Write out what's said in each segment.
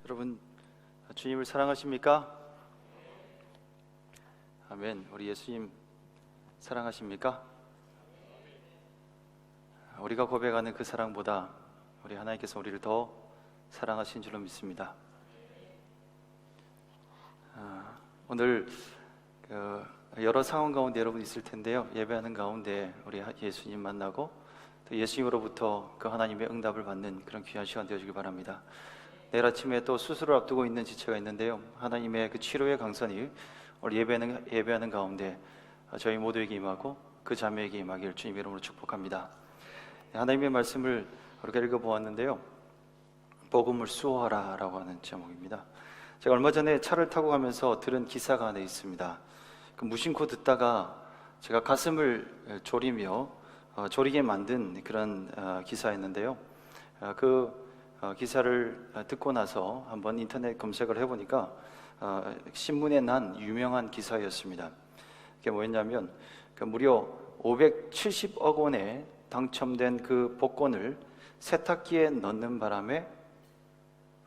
여러분, 주님을 사랑하십니까? 아멘. 우리 예수님 사랑하십니까? 우리가 고백하는 그 사랑보다 우리 하나님께서 우리를 더 사랑하신 줄로 믿습니다. 오늘 여러 상황 가운데 여러분 있을 텐데요, 예배하는 가운데 우리 예수님 만나고 또 예수님으로부터 그 하나님의 응답을 받는 그런 귀한 시간 되어주길 바랍니다. 내일 아침에 또 수술을 앞두고 있는 지체가 있는데요, 하나님의 그 치료의 강선이 오늘 예배하는 가운데 저희 모두에게 임하고 그 자매에게 임하기를 주님의 이름으로 축복합니다. 하나님의 말씀을 우리가 읽어보았는데요, 복음을 수호하라 라고 하는 제목입니다. 제가 얼마 전에 차를 타고 가면서 들은 기사가 하나 있습니다. 그 무심코 듣다가 제가 가슴을 졸이게 만든 그런 기사였는데요, 그 기사를 듣고 나서 한번 인터넷 검색을 해보니까 신문에 난 유명한 기사였습니다. 그게 뭐였냐면 무려 570억 원에 당첨된 그 복권을 세탁기에 넣는 바람에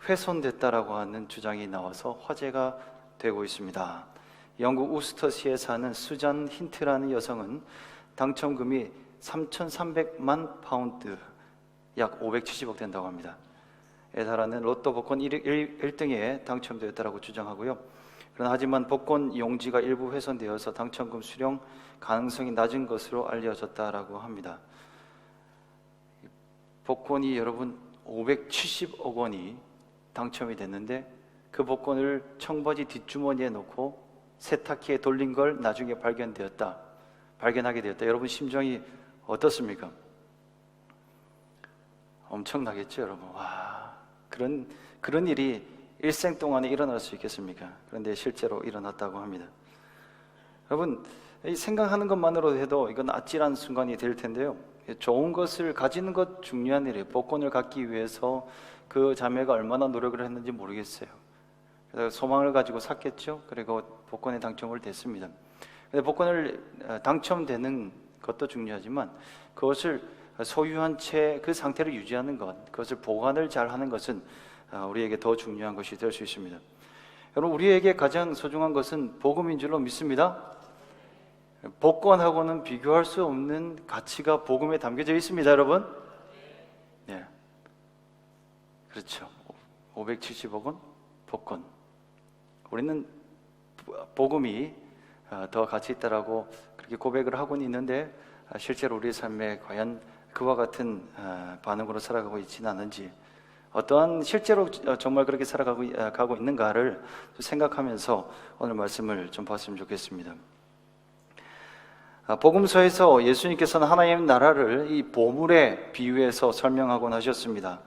훼손됐다라고 하는 주장이 나와서 화제가 되고 있습니다. 영국 우스터시에 사는 수잔 힌트라는 여성은 당첨금이 3,300만 파운드, 약 570억 된다고 합니다. 에 달하는 로또 복권 1등에 당첨되었다고 주장하고요. 그러나 하지만 복권 용지가 일부 훼손되어서 당첨금 수령 가능성이 낮은 것으로 알려졌다라고 합니다. 복권이 여러분 570억 원이 당첨이 됐는데 그 복권을 청바지 뒷주머니에 넣고 세탁기에 돌린 걸 나중에 발견하게 되었다. 여러분 심정이 어떻습니까? 엄청나겠죠, 여러분. 와, 그런 일이 일생 동안에 일어날 수 있겠습니까? 그런데 실제로 일어났다고 합니다. 여러분, 생각하는 것만으로도 해도 이건 아찔한 순간이 될 텐데요, 좋은 것을 가지는 것 중요한 일이에요. 복권을 갖기 위해서 그 자매가 얼마나 노력을 했는지 모르겠어요. 그래서 소망을 가지고 샀겠죠. 그리고 복권에 당첨을 됐습니다. 근데 복권을 당첨되는 것도 중요하지만 그것을 소유한 채 그 상태를 유지하는 것, 그것을 보관을 잘 하는 것은 우리에게 더 중요한 것이 될 수 있습니다. 여러분, 우리에게 가장 소중한 것은 복음인 줄로 믿습니다. 복권하고는 비교할 수 없는 가치가 복음에 담겨져 있습니다, 여러분. 네, 그렇죠. 570억 원 복권. 우리는 복음이 더 가치 있다라고 그렇게 고백을 하고는 있는데 실제로 우리의 삶에 과연 그와 같은 반응으로 살아가고 있지는 않은지, 어떠한 실제로 정말 그렇게 살아가고 있는가를 생각하면서 오늘 말씀을 좀 봤으면 좋겠습니다. 복음서에서 예수님께서는 하나님의 나라를 이 보물에 비유해서 설명하곤 하셨습니다.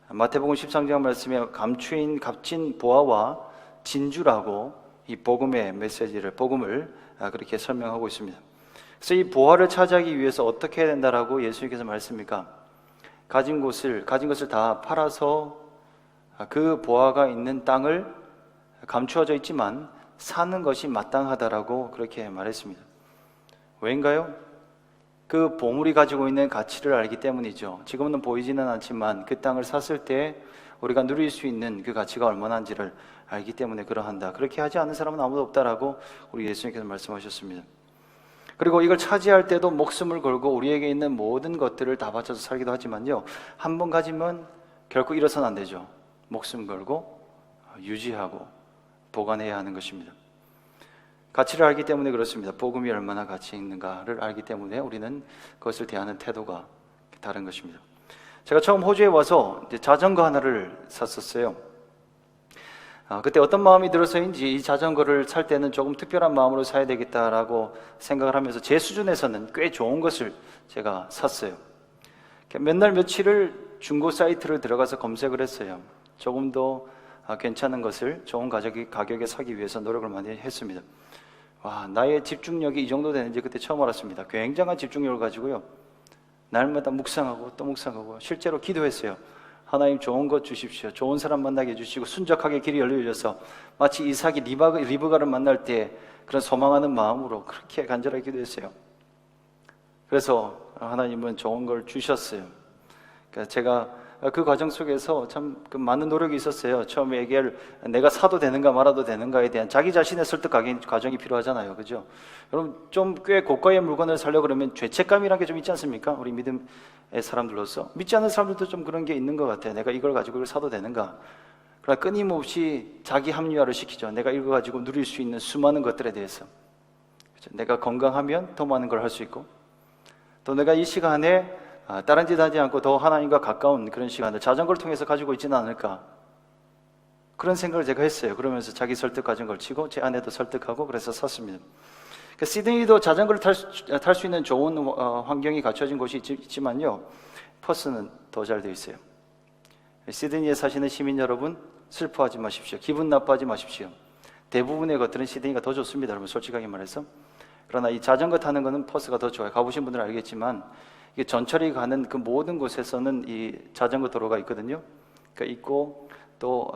마태복음 13장 말씀에 감추인 값진 보화와 진주라고 이 복음의 복음을 그렇게 설명하고 있습니다. 그래서 이 보화를 차지하기 위해서 어떻게 해야 된다라고 예수님께서 말씀입니까? 가진 것을 다 팔아서 그 보화가 있는 땅을 감추어져 있지만 사는 것이 마땅하다라고 그렇게 말했습니다. 왜인가요? 그 보물이 가지고 있는 가치를 알기 때문이죠. 지금은 보이지는 않지만 그 땅을 샀을 때 우리가 누릴 수 있는 그 가치가 얼마나인지를 알기 때문에 그러한다. 그렇게 하지 않는 사람은 아무도 없다라고 우리 예수님께서 말씀하셨습니다. 그리고 이걸 차지할 때도 목숨을 걸고 우리에게 있는 모든 것들을 다 바쳐서 살기도 하지만요, 한 번 가지면 결코 잃어서는 안 되죠. 목숨 걸고 유지하고 보관해야 하는 것입니다. 가치를 알기 때문에 그렇습니다. 복음이 얼마나 가치 있는가를 알기 때문에 우리는 그것을 대하는 태도가 다른 것입니다. 제가 처음 호주에 와서 이제 자전거 하나를 샀었어요. 그때 어떤 마음이 들어서인지 이 자전거를 살 때는 조금 특별한 마음으로 사야 되겠다라고 생각을 하면서 제 수준에서는 꽤 좋은 것을 제가 샀어요. 몇 날 며칠을 중고 사이트를 들어가서 검색을 했어요. 조금 더 괜찮은 것을 좋은 가격에 사기 위해서 노력을 많이 했습니다. 와, 나의 집중력이 이 정도 되는지 그때 처음 알았습니다. 굉장한 집중력을 가지고요, 날마다 묵상하고 또 묵상하고 실제로 기도했어요. 하나님, 좋은 것 주십시오. 좋은 사람 만나게 해주시고 순적하게 길이 열려져서 마치 이삭이 리브가를 만날 때 그런 소망하는 마음으로 그렇게 간절하게 기도했어요. 그래서 하나님은 좋은 걸 주셨어요. 그러니까 제가 그 과정 속에서 참 그 많은 노력이 있었어요. 처음에 이게 내가 사도 되는가 말아도 되는가에 대한 자기 자신의 설득 과정이 필요하잖아요. 그죠? 여러분 좀 꽤 고가의 물건을 사려고 그러면 죄책감이라는 게 좀 있지 않습니까? 우리 믿음의 사람들로서 믿지 않는 사람들도 좀 그런 게 있는 것 같아요. 내가 이걸 가지고 이걸 사도 되는가? 그러나 끊임없이 자기 합리화를 시키죠. 내가 이거 가지고 누릴 수 있는 수많은 것들에 대해서. 그죠? 내가 건강하면 더 많은 걸 할 수 있고 또 내가 이 시간에 다른 짓 하지 않고 더 하나님과 가까운 그런 시간을 자전거를 통해서 가지고 있지는 않을까, 그런 생각을 제가 했어요. 그러면서 자기 설득 과정 걸치고 제 아내도 설득하고 그래서 샀습니다. 그러니까 시드니도 자전거를 탈 수 있는 좋은 환경이 갖춰진 곳이 있지만요, 퍼스는 더 잘 되어 있어요. 시드니에 사시는 시민 여러분, 슬퍼하지 마십시오. 기분 나빠하지 마십시오. 대부분의 것들은 시드니가 더 좋습니다, 여러분, 솔직하게 말해서. 그러나 이 자전거 타는 거는 퍼스가 더 좋아요. 가보신 분들은 알겠지만 이게 전철이 가는 그 모든 곳에서는 이 자전거 도로가 있거든요. 그러니까 있고 또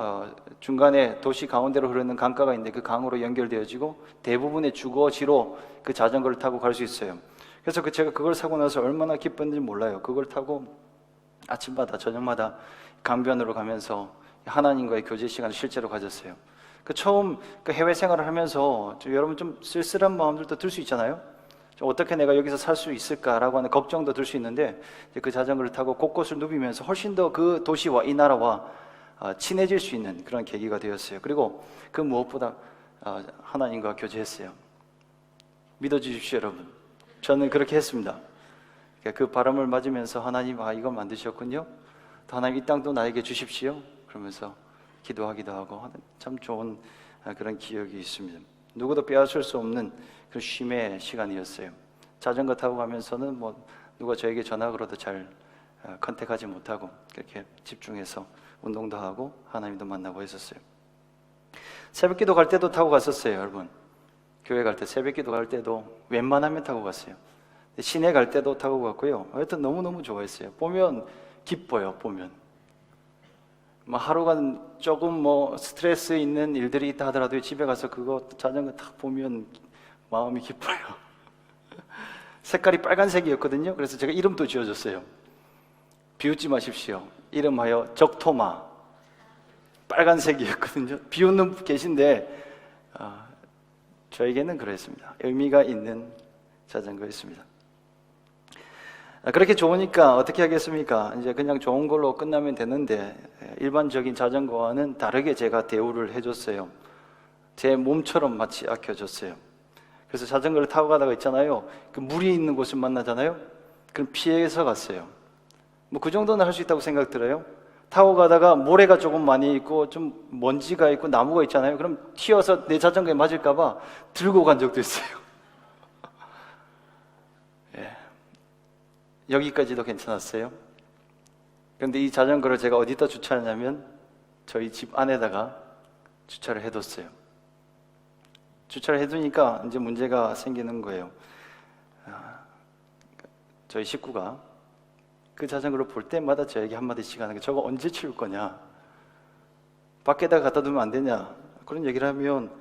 중간에 도시 가운데로 흐르는 강가가 있는데 그 강으로 연결되어지고 대부분의 주거지로 그 자전거를 타고 갈 수 있어요. 그래서 제가 그걸 사고 나서 얼마나 기뻤는지 몰라요. 그걸 타고 아침마다 저녁마다 강변으로 가면서 하나님과의 교제 시간을 실제로 가졌어요. 처음 해외 생활을 하면서 여러분 좀 쓸쓸한 마음들도 들 수 있잖아요. 어떻게 내가 여기서 살 수 있을까라고 하는 걱정도 들 수 있는데 그 자전거를 타고 곳곳을 누비면서 훨씬 더 그 도시와 이 나라와 친해질 수 있는 그런 계기가 되었어요. 그리고 그 무엇보다 하나님과 교제했어요. 믿어주십시오, 여러분. 저는 그렇게 했습니다. 그 바람을 맞으면서 하나님, 이걸 만드셨군요. 또 하나님 이 땅도 나에게 주십시오. 그러면서 기도하기도 하고 참 좋은 그런 기억이 있습니다. 누구도 빼앗을 수 없는 그 쉼의 시간이었어요. 자전거 타고 가면서는 누가 저에게 전화 걸어도 잘 컨택하지 못하고 그렇게 집중해서 운동도 하고 하나님도 만나고 했었어요. 새벽기도 갈 때도 타고 갔었어요, 여러분. 교회 갈 때 새벽기도 갈 때도 웬만하면 타고 갔어요. 시내 갈 때도 타고 갔고요. 하여튼 너무너무 좋아했어요. 보면 기뻐요. 보면 하루가 조금 스트레스 있는 일들이 있다 하더라도 집에 가서 그거 자전거 딱 보면 마음이 기뻐요. 색깔이 빨간색이었거든요. 그래서 제가 이름도 지어줬어요. 비웃지 마십시오. 이름하여 적토마. 빨간색이었거든요. 비웃는 분 계신데 저에게는 그랬습니다. 의미가 있는 자전거였습니다. 그렇게 좋으니까 어떻게 하겠습니까? 이제 그냥 좋은 걸로 끝나면 되는데 일반적인 자전거와는 다르게 제가 대우를 해줬어요. 제 몸처럼 마치 아껴줬어요. 그래서 자전거를 타고 가다가 있잖아요, 그 물이 있는 곳을 만나잖아요. 그럼 피해서 갔어요. 그 정도는 할 수 있다고 생각 들어요. 타고 가다가 모래가 조금 많이 있고 좀 먼지가 있고 나무가 있잖아요. 그럼 튀어서 내 자전거에 맞을까 봐 들고 간 적도 있어요. 여기까지도 괜찮았어요. 그런데 이 자전거를 제가 어디다 주차하냐면 저희 집 안에다가 주차를 해뒀어요. 주차를 해두니까 이제 문제가 생기는 거예요. 저희 식구가 그 자전거를 볼 때마다 저에게 한마디씩 하는 게, 저거 언제 치울 거냐, 밖에다 갖다 두면 안 되냐, 그런 얘기를 하면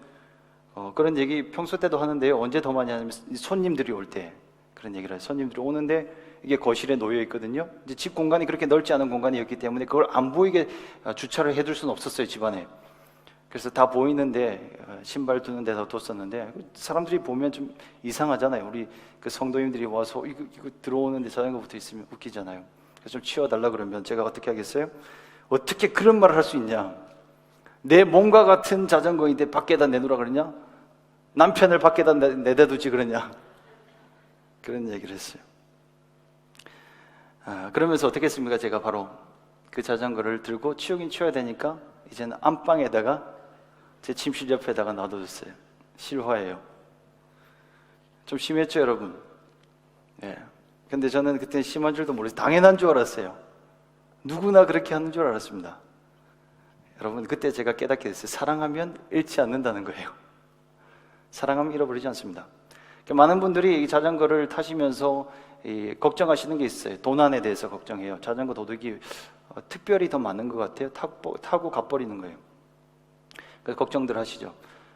그런 얘기 평소 때도 하는데요. 언제 더 많이 하냐면 손님들이 올 때 그런 얘기를 해요. 손님들이 오는데 이게 거실에 놓여 있거든요. 이제 집 공간이 그렇게 넓지 않은 공간이었기 때문에 그걸 안 보이게 주차를 해둘 수는 없었어요, 집안에. 그래서 다 보이는데 신발 두는 데다 뒀었는데 사람들이 보면 좀 이상하잖아요. 우리 그 성도님들이 와서 이거 들어오는데 자전거 붙어 있으면 웃기잖아요. 그래서 좀 치워달라 그러면 제가 어떻게 하겠어요? 어떻게 그런 말을 할 수 있냐? 내 몸과 같은 자전거인데 밖에다 내놓으라 그러냐? 남편을 밖에다 내다 두지 그러냐? 그런 얘기를 했어요. 그러면서 어떻게 했습니까? 제가 바로 그 자전거를 들고 치우긴 치워야 되니까 이제는 안방에다가 제 침실 옆에다가 놔둬줬어요. 실화예요. 좀 심했죠, 여러분? 근데 저는 그때 심한 줄도 모르겠어요. 당연한 줄 알았어요. 누구나 그렇게 하는 줄 알았습니다. 여러분, 그때 제가 깨닫게 됐어요. 사랑하면 잃지 않는다는 거예요. 사랑하면 잃어버리지 않습니다. 많은 분들이 이 자전거를 타시면서 걱정하시는 게 있어요. 도난에 대해서 걱정해요. 자전거 도둑이 특별히 더 많은 것 같아요. 타고 가버리는 거예요. 그래서 걱정들 하시죠.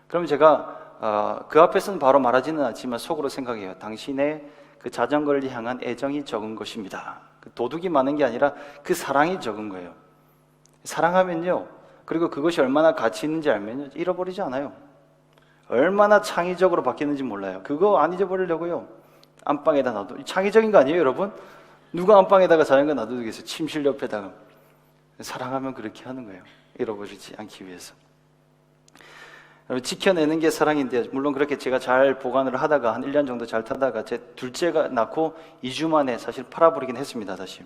그럼 제가 그 앞에서는 바로 말하지는 않지만 속으로 생각해요. 당신의 그 자전거를 향한 애정이 적은 것입니다. 도둑이 많은 게 아니라 그 사랑이 적은 거예요. 사랑하면요, 그리고 그것이 얼마나 가치 있는지 알면요, 잃어버리지 않아요. 얼마나 창의적으로 바뀌는지 몰라요. 그거 안 잊어버리려고요, 안방에다 놔둬. 창의적인 거 아니에요, 여러분? 누가 안방에다가 자전거 놔두겠어요? 침실 옆에다가. 사랑하면 그렇게 하는 거예요, 잃어버리지 않기 위해서. 지켜내는 게 사랑인데, 물론 그렇게 제가 잘 보관을 하다가 한 1년 정도 잘 타다가 제 둘째가 낳고 2주 만에 사실 팔아버리긴 했습니다, 다시.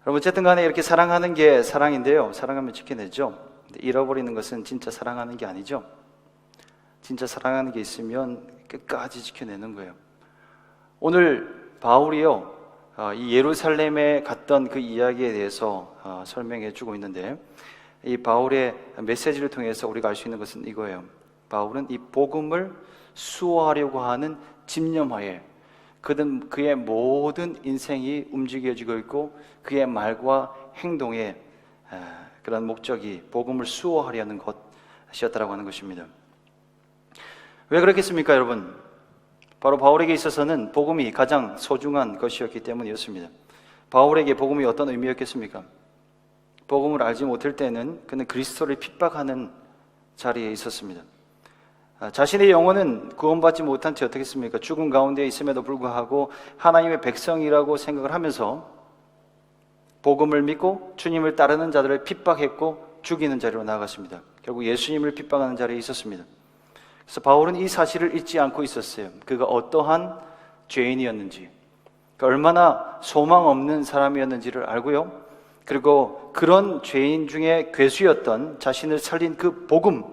여러분, 어쨌든 간에 이렇게 사랑하는 게 사랑인데요, 사랑하면 지켜내죠. 근데 잃어버리는 것은 진짜 사랑하는 게 아니죠. 진짜 사랑하는 게 있으면 끝까지 지켜내는 거예요. 오늘 바울이요, 이 예루살렘에 갔던 그 이야기에 대해서 설명해 주고 있는데, 이 바울의 메시지를 통해서 우리가 알 수 있는 것은 이거예요. 바울은 이 복음을 수호하려고 하는 집념하에 그의 모든 인생이 움직여지고 있고, 그의 말과 행동에 그런 목적이 복음을 수호하려는 것이었다라고 하는 것입니다. 왜 그렇겠습니까, 여러분? 바로 바울에게 있어서는 복음이 가장 소중한 것이었기 때문이었습니다. 바울에게 복음이 어떤 의미였겠습니까? 복음을 알지 못할 때는 그는 그리스도를 핍박하는 자리에 있었습니다. 자신의 영혼은 구원받지 못한 채 어떻게 했습니까? 죽음 가운데 있음에도 불구하고 하나님의 백성이라고 생각을 하면서 복음을 믿고 주님을 따르는 자들을 핍박했고 죽이는 자리로 나아갔습니다. 결국 예수님을 핍박하는 자리에 있었습니다. 그래서 바울은 이 사실을 잊지 않고 있었어요. 그가 어떠한 죄인이었는지, 얼마나 소망 없는 사람이었는지를 알고요, 그리고 그런 죄인 중에 괴수였던 자신을 살린 그 복음,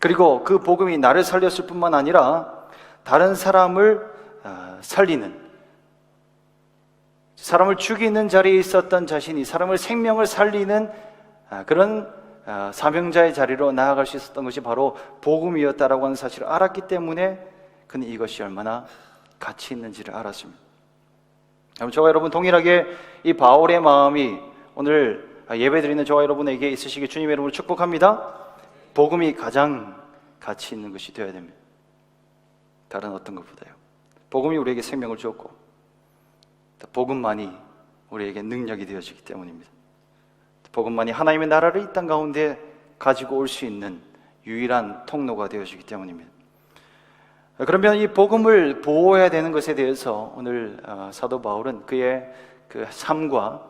그리고 그 복음이 나를 살렸을 뿐만 아니라 다른 사람을 살리는, 사람을 죽이는 자리에 있었던 자신이 사람을 생명을 살리는 그런 사명자의 자리로 나아갈 수 있었던 것이 바로 복음이었다라고 하는 사실을 알았기 때문에 그는 이것이 얼마나 가치 있는지를 알았습니다. 저와 여러분 동일하게 이 바울의 마음이 오늘 예배드리는 저와 여러분에게 있으시길 주님의 이름으로 축복합니다. 복음이 가장 가치 있는 것이 되어야 됩니다. 다른 어떤 것보다요. 복음이 우리에게 생명을 주었고, 복음만이 우리에게 능력이 되어지기 때문입니다. 복음만이 하나님의 나라를 이 땅 가운데 가지고 올 수 있는 유일한 통로가 되어지기 때문입니다. 그러면 이 복음을 보호해야 되는 것에 대해서 오늘 사도 바울은 그의 그 삶과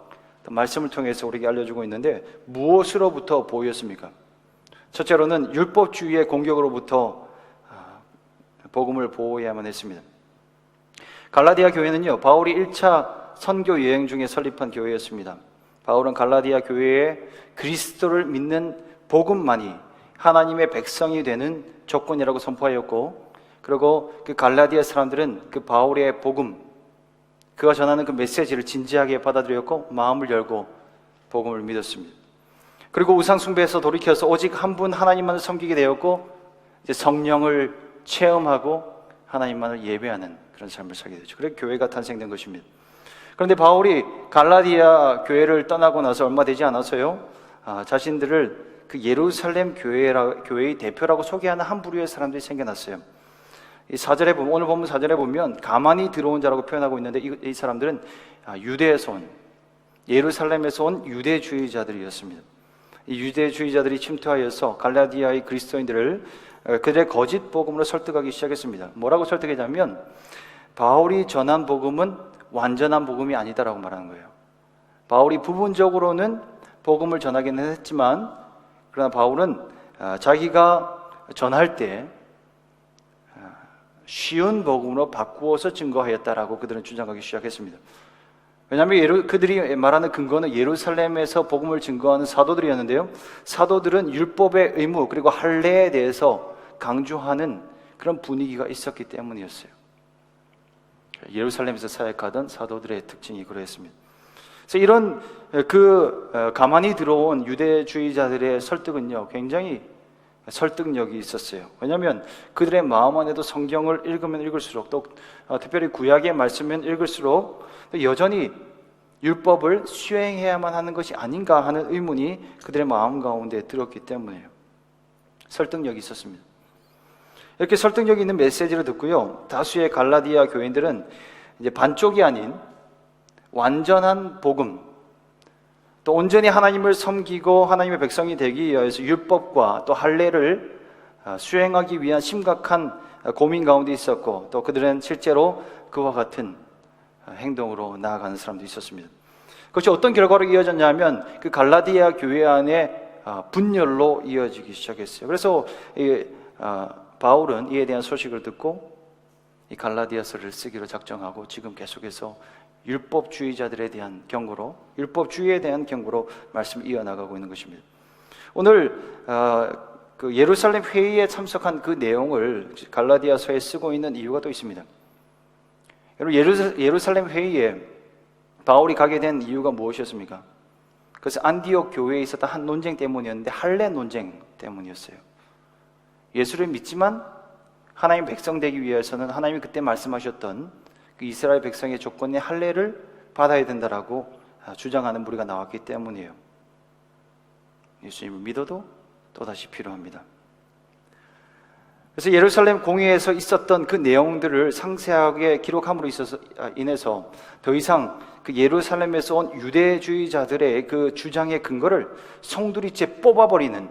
말씀을 통해서 우리에게 알려주고 있는데, 무엇으로부터 보호했습니까? 첫째로는 율법주의의 공격으로부터 복음을 보호해야만 했습니다. 갈라디아 교회는요, 바울이 1차 선교 여행 중에 설립한 교회였습니다. 바울은 갈라디아 교회에 그리스도를 믿는 복음만이 하나님의 백성이 되는 조건이라고 선포하였고, 그리고 그 갈라디아 사람들은 그 바울의 복음, 그가 전하는 그 메시지를 진지하게 받아들였고 마음을 열고 복음을 믿었습니다. 그리고 우상 숭배에서 돌이켜서 오직 한 분 하나님만을 섬기게 되었고, 이제 성령을 체험하고 하나님만을 예배하는 그런 삶을 살게 되죠. 그래서 교회가 탄생된 것입니다. 그런데 바울이 갈라디아 교회를 떠나고 나서 얼마 되지 않아서요, 자신들을 그 예루살렘 교회의 대표라고 소개하는 한 부류의 사람들이 생겨났어요. 이 4절에 보면, 오늘 본문 4절에 보면 가만히 들어온 자라고 표현하고 있는데, 이 사람들은 유대에서 온, 예루살렘에서 온 유대주의자들이었습니다. 이 유대주의자들이 침투하여서 갈라디아의 그리스도인들을 그들의 거짓 복음으로 설득하기 시작했습니다. 뭐라고 설득했냐면, 바울이 전한 복음은 완전한 복음이 아니다라고 말하는 거예요. 바울이 부분적으로는 복음을 전하기는 했지만, 그러나 바울은 자기가 전할 때 쉬운 복음으로 바꾸어서 증거하였다라고 그들은 주장하기 시작했습니다. 왜냐하면 그들이 말하는 근거는 예루살렘에서 복음을 증거하는 사도들이었는데요, 사도들은 율법의 의무 그리고 할례에 대해서 강조하는 그런 분위기가 있었기 때문이었어요. 예루살렘에서 사역하던 사도들의 특징이 그러했습니다. 그래서 이런 가만히 들어온 유대주의자들의 설득은요, 굉장히 설득력이 있었어요. 왜냐하면 그들의 마음 안에도 성경을 읽으면 읽을수록, 또 특별히 구약의 말씀을 읽을수록 여전히 율법을 수행해야만 하는 것이 아닌가 하는 의문이 그들의 마음 가운데 들었기 때문에요. 설득력이 있었습니다. 이렇게 설득력 있는 메시지를 듣고요, 다수의 갈라디아 교인들은 이제 반쪽이 아닌 완전한 복음, 또 온전히 하나님을 섬기고 하나님의 백성이 되기 위해서 율법과 또 할례를 수행하기 위한 심각한 고민 가운데 있었고, 또 그들은 실제로 그와 같은 행동으로 나아가는 사람도 있었습니다. 그것이 어떤 결과로 이어졌냐면 그 갈라디아 교회 안에 분열로 이어지기 시작했어요. 그래서 바울은 이에 대한 소식을 듣고 이 갈라디아서를 쓰기로 작정하고 지금 계속해서 율법주의자들에 대한 경고로, 율법주의에 대한 경고로 말씀을 이어나가고 있는 것입니다. 오늘 그 예루살렘 회의에 참석한 그 내용을 갈라디아서에 쓰고 있는 이유가 또 있습니다. 여러분, 예루살렘 회의에 바울이 가게 된 이유가 무엇이었습니까? 그것은 안디옥 교회에 있었던 한 논쟁 때문이었는데, 할례 논쟁 때문이었어요. 예수를 믿지만 하나님 백성 되기 위해서는 하나님이 그때 말씀하셨던 그 이스라엘 백성의 조건의 할례를 받아야 된다라고 주장하는 무리가 나왔기 때문이에요. 예수님을 믿어도 또다시 필요합니다. 그래서 예루살렘 공회에서 있었던 그 내용들을 상세하게 기록함으로 인해서 더 이상 그 예루살렘에서 온 유대주의자들의 그 주장의 근거를 송두리째 뽑아버리는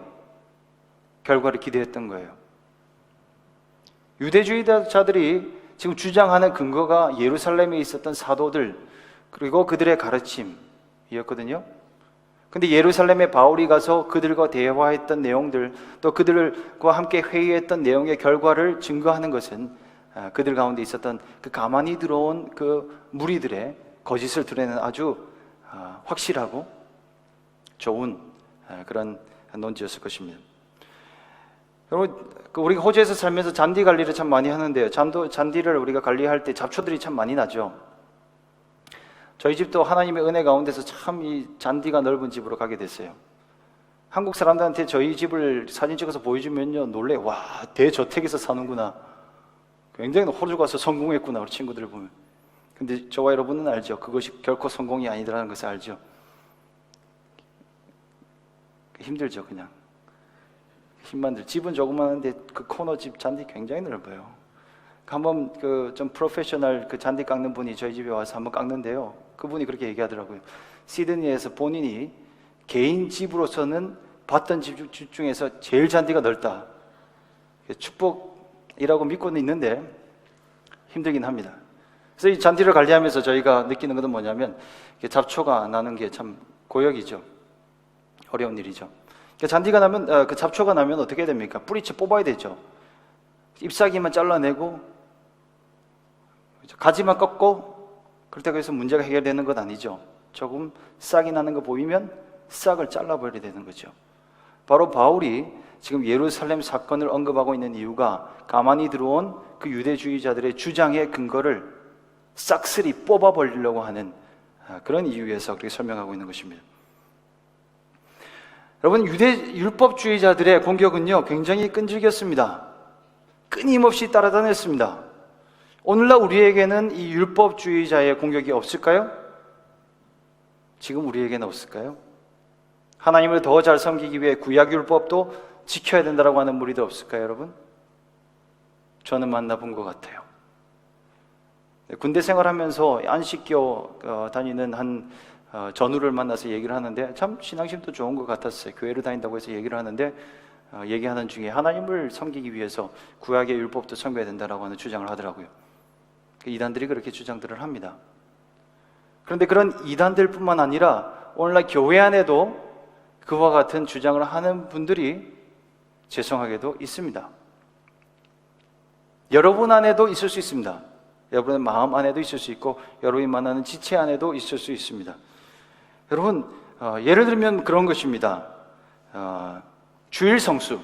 결과를 기대했던 거예요. 유대주의자들이 지금 주장하는 근거가 예루살렘에 있었던 사도들 그리고 그들의 가르침이었거든요. 근데 예루살렘에 바울이 가서 그들과 대화했던 내용들, 또 그들과 함께 회의했던 내용의 결과를 증거하는 것은 그들 가운데 있었던 그 가만히 들어온 그 무리들의 거짓을 드러내는 아주 확실하고 좋은 그런 논지였을 것입니다. 여러분, 우리가 호주에서 살면서 잔디 관리를 참 많이 하는데요. 잔디를 우리가 관리할 때 잡초들이 참 많이 나죠. 저희 집도 하나님의 은혜 가운데서 참 이 잔디가 넓은 집으로 가게 됐어요. 한국 사람들한테 저희 집을 사진 찍어서 보여주면요, 놀래. 와, 대저택에서 사는구나. 굉장히 호주 가서 성공했구나, 우리 친구들 보면. 근데 저와 여러분은 알죠. 그것이 결코 성공이 아니라는 것을 알죠. 힘들죠, 그냥. 힘만 들. 집은 조그마한데 그 코너 집 잔디 굉장히 넓어요. 한번 좀 프로페셔널 잔디 깎는 분이 저희 집에 와서 한번 깎는데요. 그분이 그렇게 얘기하더라고요. 시드니에서 본인이 개인 집으로서는 봤던 집 중에서 제일 잔디가 넓다. 축복이라고 믿고는 있는데 힘들긴 합니다. 그래서 이 잔디를 관리하면서 저희가 느끼는 것은 뭐냐면 잡초가 나는 게 참 고역이죠. 어려운 일이죠. 잔디가 나면 그 잡초가 나면 어떻게 됩니까? 뿌리채 뽑아야 되죠. 잎사귀만 잘라내고 가지만 꺾고 그렇다고 해서 문제가 해결되는 것 아니죠. 조금 싹이 나는 거 보이면 싹을 잘라버려야 되는 거죠. 바로 바울이 지금 예루살렘 사건을 언급하고 있는 이유가 가만히 들어온 그 유대주의자들의 주장의 근거를 싹쓸이 뽑아버리려고 하는 그런 이유에서 그렇게 설명하고 있는 것입니다. 여러분, 율법주의자들의 공격은요 굉장히 끈질겼습니다. 끊임없이 따라다녔습니다. 오늘날 우리에게는 이 율법주의자의 공격이 없을까요? 지금 우리에게는 없을까요? 하나님을 더 잘 섬기기 위해 구약율법도 지켜야 된다고 하는 무리도 없을까요, 여러분? 저는 만나본 것 같아요. 군대 생활하면서 안식교 다니는 한 전우를 만나서 얘기를 하는데 참 신앙심도 좋은 것 같았어요. 교회를 다닌다고 해서 얘기를 하는데 얘기하는 중에 하나님을 섬기기 위해서 구약의 율법도 섬겨야 된다고 하는 주장을 하더라고요. 이단들이 그렇게 주장들을 합니다. 그런데 그런 이단들뿐만 아니라 오늘날 교회 안에도 그와 같은 주장을 하는 분들이 죄송하게도 있습니다. 여러분 안에도 있을 수 있습니다. 여러분의 마음 안에도 있을 수 있고 여러분이 만나는 지체 안에도 있을 수 있습니다. 여러분, 예를 들면 그런 것입니다. 주일 성수.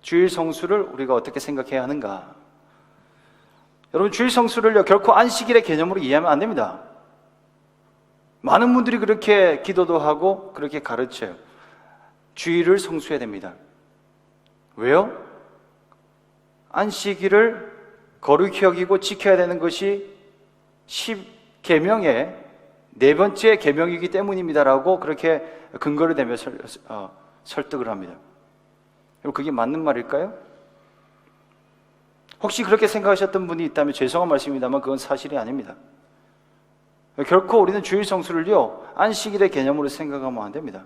주일 성수를 우리가 어떻게 생각해야 하는가? 여러분, 주일 성수를 결코 안식일의 개념으로 이해하면 안 됩니다. 많은 분들이 그렇게 기도도 하고 그렇게 가르쳐요. 주일을 성수해야 됩니다. 왜요? 안식일을 거룩히 여기고 지켜야 되는 것이 10계명의 네 번째 계명이기 때문입니다라고 그렇게 근거를 대며 설득을 합니다. 그럼 그게 맞는 말일까요? 혹시 그렇게 생각하셨던 분이 있다면 죄송한 말씀입니다만 그건 사실이 아닙니다. 결코 우리는 주일 성수를요 안식일의 개념으로 생각하면 안 됩니다.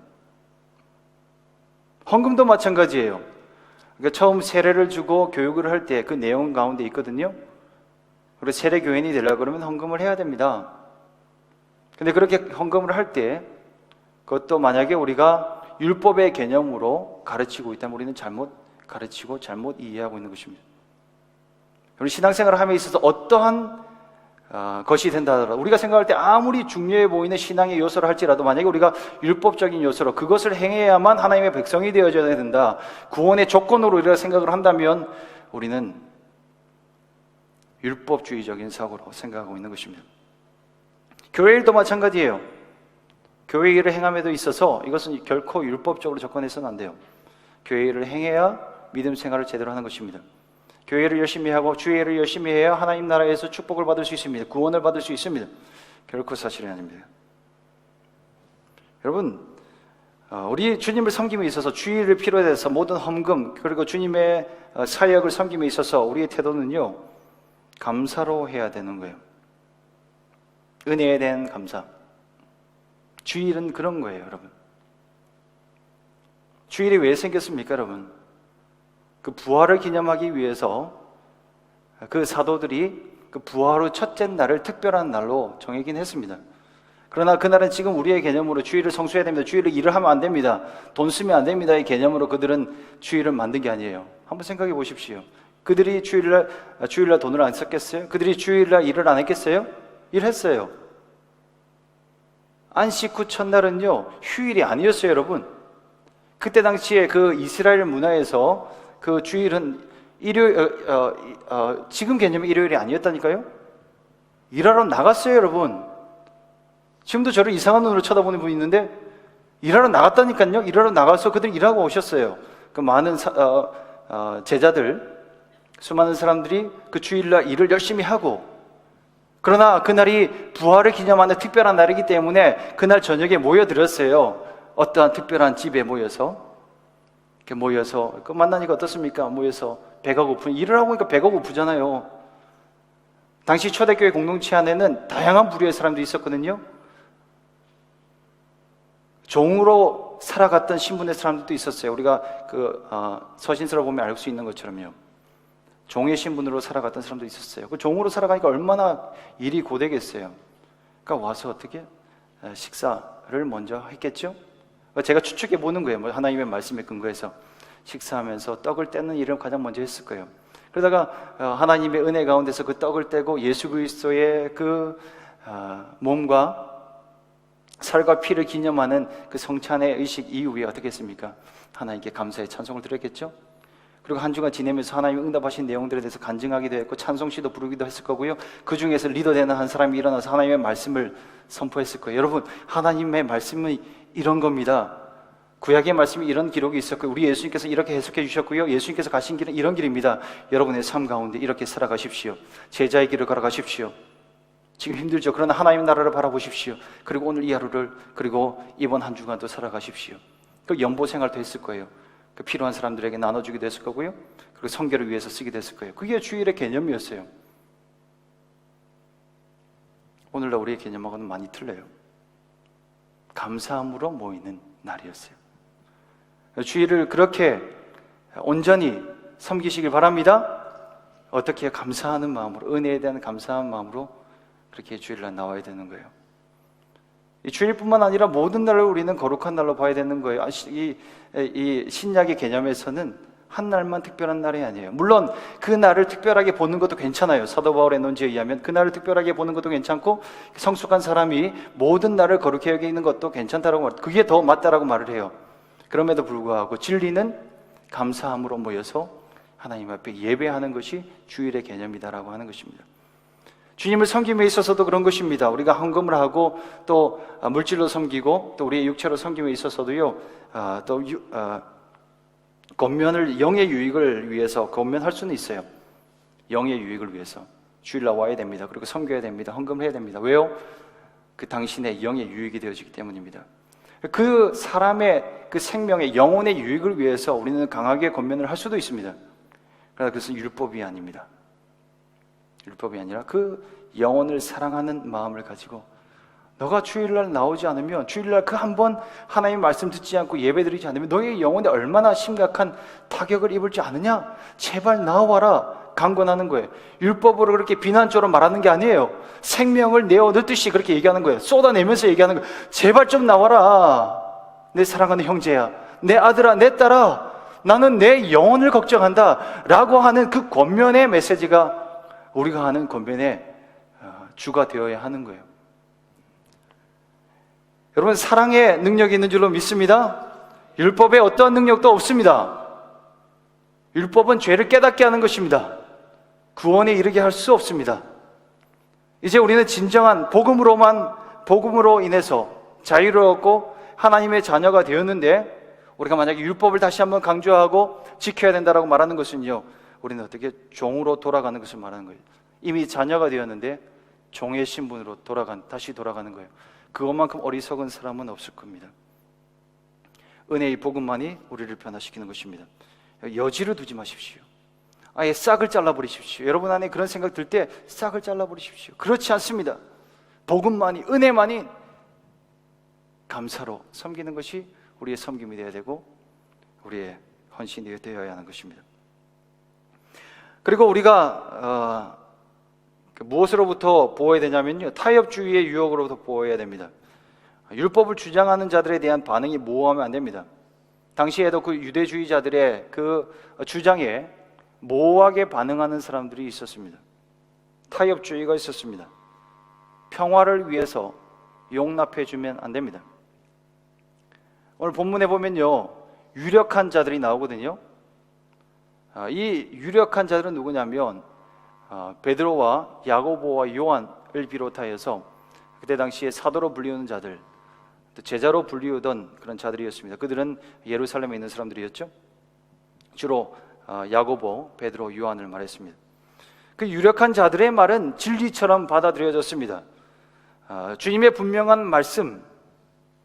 헌금도 마찬가지예요. 그러니까 처음 세례를 주고 교육을 할 때 그 내용 가운데 있거든요. 그리고 세례 교인이 되려고 그러면 헌금을 해야 됩니다. 근데 그렇게 헌금을 할 때 그것도 만약에 우리가 율법의 개념으로 가르치고 있다면 우리는 잘못 가르치고 잘못 이해하고 있는 것입니다. 우리 신앙생활을 함에 있어서 어떠한 것이 된다 하더라도 우리가 생각할 때 아무리 중요해 보이는 신앙의 요소를 할지라도 만약에 우리가 율법적인 요소로 그것을 행해야만 하나님의 백성이 되어져야 된다, 구원의 조건으로 우리가 생각을 한다면 우리는 율법주의적인 사고로 생각하고 있는 것입니다. 교회 일도 마찬가지예요. 교회 일을 행함에도 있어서 이것은 결코 율법적으로 접근해서는 안 돼요. 교회 일을 행해야 믿음 생활을 제대로 하는 것입니다. 교회를 열심히 하고 주일을 열심히 해야 하나님 나라에서 축복을 받을 수 있습니다. 구원을 받을 수 있습니다. 결코 사실이 아닙니다. 여러분, 우리 주님을 섬김에 있어서 주일을 필요로 해서 모든 헌금 그리고 주님의 사역을 섬김에 있어서 우리의 태도는요 감사로 해야 되는 거예요. 은혜에 대한 감사. 주일은 그런 거예요, 여러분. 주일이 왜 생겼습니까, 여러분? 그 부활을 기념하기 위해서 그 사도들이 그 부활 후 첫째 날을 특별한 날로 정하긴 했습니다. 그러나 그날은 지금 우리의 개념으로 주일을 성수해야 됩니다. 주일을 일을 하면 안 됩니다. 돈 쓰면 안 됩니다. 이 개념으로 그들은 주일을 만든 게 아니에요. 한번 생각해 보십시오. 그들이 주일날 돈을 안 썼겠어요? 그들이 주일날 일을 안 했겠어요? 일했어요. 안식 후 첫날은요 휴일이 아니었어요, 여러분. 그때 당시에 그 이스라엘 문화에서 그 주일은 지금 개념의 일요일이 아니었다니까요. 일하러 나갔어요, 여러분. 지금도 저를 이상한 눈으로 쳐다보는 분이 있는데 일하러 나갔다니까요. 일하러 나가서 그들이 일하고 오셨어요. 그 많은 제자들, 수많은 사람들이 그 주일날 일을 열심히 하고, 그러나 그날이 부활을 기념하는 특별한 날이기 때문에 그날 저녁에 모여들었어요. 어떠한 특별한 집에 모여서 이렇게 모여서 그 만나니까 어떻습니까? 모여서 배가 고픈, 일을 하고 보니까 배가 고프잖아요. 당시 초대교회 공동체 안에는 다양한 부류의 사람들이 있었거든요. 종으로 살아갔던 신분의 사람들도 있었어요. 우리가 서신서를 보면 알 수 있는 것처럼요. 종의 신분으로 살아갔던 사람도 있었어요. 그 종으로 살아가니까 얼마나 일이 고되겠어요. 그러니까 와서 어떻게 식사를 먼저 했겠죠? 제가 추측해 보는 거예요. 하나님의 말씀에 근거해서 식사하면서 떡을 떼는 일을 가장 먼저 했을 거예요. 그러다가 하나님의 은혜 가운데서 그 떡을 떼고 예수 그리스도의 그 몸과 살과 피를 기념하는 그 성찬의 의식 이후에 어떻게 했습니까? 하나님께 감사의 찬송을 드렸겠죠? 그리고 한 주간 지내면서 하나님이 응답하신 내용들에 대해서 간증하기도 했고 찬송시도 부르기도 했을 거고요. 그 중에서 리더되는 한 사람이 일어나서 하나님의 말씀을 선포했을 거예요. 여러분, 하나님의 말씀은 이런 겁니다. 구약의 말씀이 이런 기록이 있었고 우리 예수님께서 이렇게 해석해 주셨고요. 예수님께서 가신 길은 이런 길입니다. 여러분의 삶 가운데 이렇게 살아가십시오. 제자의 길을 걸어가십시오. 지금 힘들죠. 그러나 하나님의 나라를 바라보십시오. 그리고 오늘 이 하루를, 그리고 이번 한 주간도 살아가십시오. 그 연보 생활도 했을 거예요. 그 필요한 사람들에게 나눠주기도 했을 거고요. 그리고 선교를 위해서 쓰기도 했을 거예요. 그게 주일의 개념이었어요. 오늘날 우리의 개념하고는 많이 틀려요. 감사함으로 모이는 날이었어요. 주일을 그렇게 온전히 섬기시길 바랍니다. 어떻게 감사하는 마음으로, 은혜에 대한 감사한 마음으로 그렇게 주일날 나와야 되는 거예요. 이 주일뿐만 아니라 모든 날을 우리는 거룩한 날로 봐야 되는 거예요. 이 신약의 개념에서는 한 날만 특별한 날이 아니에요. 물론 그 날을 특별하게 보는 것도 괜찮아요. 사도 바울의 논지에 의하면 그 날을 특별하게 보는 것도 괜찮고 성숙한 사람이 모든 날을 거룩히 여기는 것도 괜찮다라고 말해요. 그게 더 맞다라고 말을 해요. 그럼에도 불구하고 진리는 감사함으로 모여서 하나님 앞에 예배하는 것이 주일의 개념이다라고 하는 것입니다. 주님을 섬김에 있어서도 그런 것입니다. 우리가 헌금을 하고 또 물질로 섬기고 또 우리의 육체로 섬김에 있어서도요, 또 권면을, 영의 유익을 위해서 권면할 수는 있어요. 영의 유익을 위해서 주일 나와야 됩니다. 그리고 섬겨야 됩니다. 헌금을 해야 됩니다. 왜요? 그 당신의 영의 유익이 되어지기 때문입니다. 그 사람의 그 생명의 영혼의 유익을 위해서 우리는 강하게 권면을 할 수도 있습니다. 그러나 그것은 율법이 아닙니다. 율법이 아니라 그 영혼을 사랑하는 마음을 가지고 너가 주일날 나오지 않으면, 주일날 그 한 번 하나님 말씀 듣지 않고 예배드리지 않으면 너의 영혼에 얼마나 심각한 타격을 입을지 아느냐? 제발 나와라 강권하는 거예요. 율법으로 그렇게 비난적으로 말하는 게 아니에요. 생명을 내어 넣듯이 그렇게 얘기하는 거예요. 쏟아내면서 얘기하는 거예요. 제발 좀 나와라. 내 사랑하는 형제야, 내 아들아, 내 딸아, 나는 내 영혼을 걱정한다 라고 하는 그 권면의 메시지가 우리가 하는 권면의 주가 되어야 하는 거예요. 여러분, 사랑의 능력이 있는 줄로 믿습니다. 율법에 어떠한 능력도 없습니다. 율법은 죄를 깨닫게 하는 것입니다. 구원에 이르게 할 수 없습니다. 이제 우리는 진정한 복음으로 인해서 자유를 얻고 하나님의 자녀가 되었는데, 우리가 만약에 율법을 다시 한번 강조하고 지켜야 된다고 말하는 것은요, 우리는 어떻게 종으로 돌아가는 것을 말하는 거예요. 이미 자녀가 되었는데 종의 신분으로 다시 돌아가는 거예요. 그것만큼 어리석은 사람은 없을 겁니다. 은혜의 복음만이 우리를 변화시키는 것입니다. 여지를 두지 마십시오. 아예 싹을 잘라버리십시오. 여러분 안에 그런 생각 들 때 싹을 잘라버리십시오. 그렇지 않습니다. 복음만이, 은혜만이 감사로 섬기는 것이 우리의 섬김이 되어야 되고 우리의 헌신이 되어야 하는 것입니다. 그리고 우리가 무엇으로부터 보호해야 되냐면요, 타협주의의 유혹으로부터 보호해야 됩니다. 율법을 주장하는 자들에 대한 반응이 모호하면 안 됩니다. 당시에도 그 유대주의자들의 그 주장에 모호하게 반응하는 사람들이 있었습니다. 타협주의가 있었습니다. 평화를 위해서 용납해주면 안 됩니다. 오늘 본문에 보면요, 유력한 자들이 나오거든요. 이 유력한 자들은 누구냐면 베드로와 야고보와 요한을 비롯하여서 그때 당시에 사도로 불리우는 자들, 또 제자로 불리우던 그런 자들이었습니다. 그들은 예루살렘에 있는 사람들이었죠. 주로 야고보, 베드로, 요한을 말했습니다. 그 유력한 자들의 말은 진리처럼 받아들여졌습니다. 주님의 분명한 말씀,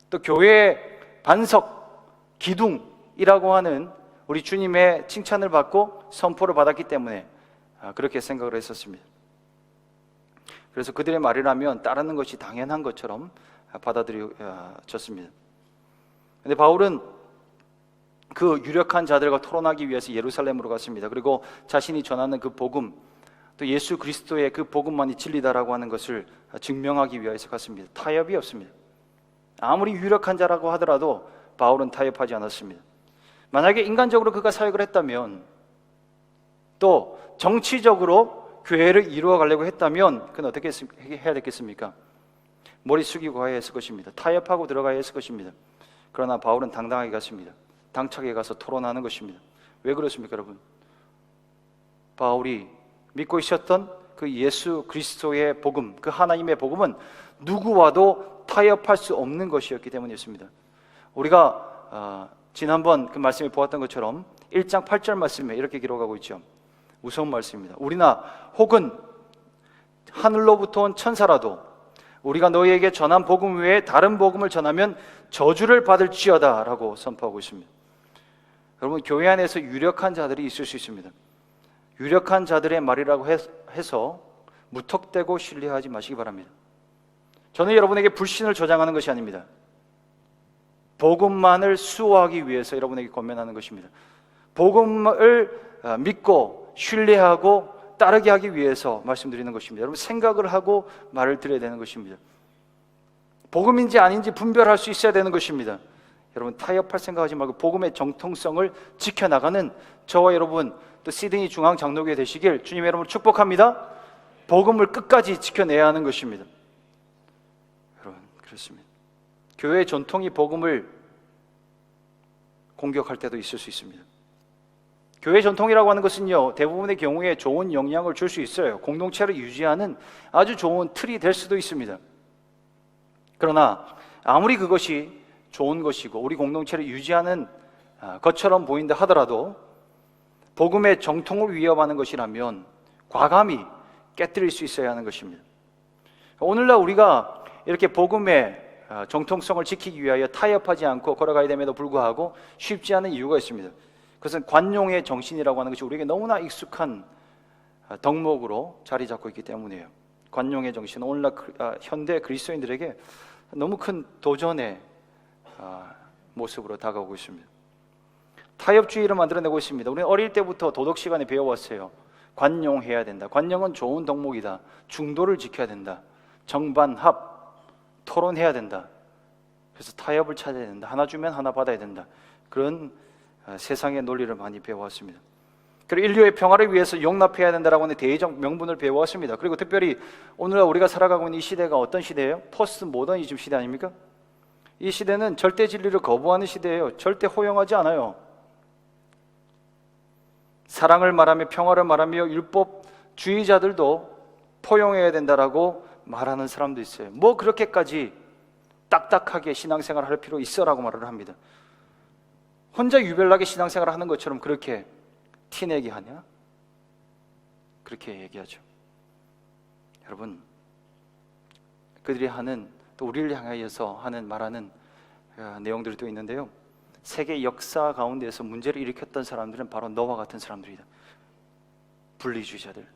또 교회의 반석, 기둥이라고 하는 우리 주님의 칭찬을 받고 선포를 받았기 때문에 그렇게 생각을 했었습니다. 그래서 그들의 말이라면 따르는 것이 당연한 것처럼 받아들여졌습니다. 그런데 바울은 그 유력한 자들과 토론하기 위해서 예루살렘으로 갔습니다. 그리고 자신이 전하는 그 복음, 또 예수 그리스도의 그 복음만이 진리다라고 하는 것을 증명하기 위해서 갔습니다. 타협이 없습니다. 아무리 유력한 자라고 하더라도 바울은 타협하지 않았습니다. 만약에 인간적으로 그가 사역을 했다면, 또 정치적으로 교회를 이루어 가려고 했다면 그는 어떻게 해야 됐겠습니까? 머리 숙이고 가야 했을 것입니다. 타협하고 들어가야 했을 것입니다. 그러나 바울은 당당하게 갔습니다. 당차게 가서 토론하는 것입니다. 왜 그렇습니까, 여러분? 바울이 믿고 있었던 그 예수 그리스도의 복음, 그 하나님의 복음은 누구와도 타협할 수 없는 것이었기 때문이었습니다. 우리가 지난번 그 말씀에 보았던 것처럼 1장 8절 말씀에 이렇게 기록하고 있죠. 무서운 말씀입니다. 우리나 혹은 하늘로부터 온 천사라도 우리가 너희에게 전한 복음 외에 다른 복음을 전하면 저주를 받을지어다 라고 선포하고 있습니다. 여러분, 교회 안에서 유력한 자들이 있을 수 있습니다. 유력한 자들의 말이라고 해서 무턱대고 신뢰하지 마시기 바랍니다. 저는 여러분에게 불신을 조장하는 것이 아닙니다. 복음만을 수호하기 위해서 여러분에게 권면하는 것입니다. 복음을 믿고 신뢰하고 따르게 하기 위해서 말씀드리는 것입니다. 여러분, 생각을 하고 말을 드려야 되는 것입니다. 복음인지 아닌지 분별할 수 있어야 되는 것입니다. 여러분, 타협할 생각하지 말고 복음의 정통성을 지켜나가는 저와 여러분, 또 시드니 중앙 장로교회 되시길 주님의 이름으로 축복합니다. 복음을 끝까지 지켜내야 하는 것입니다. 여러분, 그렇습니다. 교회의 전통이 복음을 공격할 때도 있을 수 있습니다. 교회 전통이라고 하는 것은요, 대부분의 경우에 좋은 영향을 줄 수 있어요. 공동체를 유지하는 아주 좋은 틀이 될 수도 있습니다. 그러나 아무리 그것이 좋은 것이고 우리 공동체를 유지하는 것처럼 보인다 하더라도 복음의 정통을 위협하는 것이라면 과감히 깨뜨릴 수 있어야 하는 것입니다. 오늘날 우리가 이렇게 복음의 정통성을 지키기 위하여 타협하지 않고 걸어가야 됨에도 불구하고 쉽지 않은 이유가 있습니다. 그것은 관용의 정신이라고 하는 것이 우리에게 너무나 익숙한 덕목으로 자리 잡고 있기 때문이에요. 관용의 정신은 오늘날 현대 그리스도인들에게 너무 큰 도전의 모습으로 다가오고 있습니다. 타협주의를 만들어내고 있습니다. 우리는 어릴 때부터 도덕 시간에 배워왔어요. 관용해야 된다. 관용은 좋은 덕목이다. 중도를 지켜야 된다. 정반합, 토론해야 된다. 그래서 타협을 찾아야 된다. 하나 주면 하나 받아야 된다. 그런 세상의 논리를 많이 배워왔습니다. 그리고 인류의 평화를 위해서 용납해야 된다라고 하는 대의적 명분을 배워왔습니다. 그리고 특별히 오늘날 우리가 살아가고 있는 이 시대가 어떤 시대예요? 포스트 모더니즘 시대 아닙니까? 이 시대는 절대 진리를 거부하는 시대예요. 절대 호용하지 않아요. 사랑을 말하며 평화를 말하며 율법주의자들도 포용해야 된다라고 말하는 사람도 있어요. 뭐 그렇게까지 딱딱하게 신앙생활을 할 필요 있어라고 말을 합니다. 혼자 유별나게 신앙생활을 하는 것처럼 그렇게 티내게 하냐? 그렇게 얘기하죠. 여러분, 그들이 하는, 또 우리를 향하여서 하는 말하는 내용들이 또 있는데요. 세계 역사 가운데에서 문제를 일으켰던 사람들은 바로 너와 같은 사람들이다. 분리주의자들,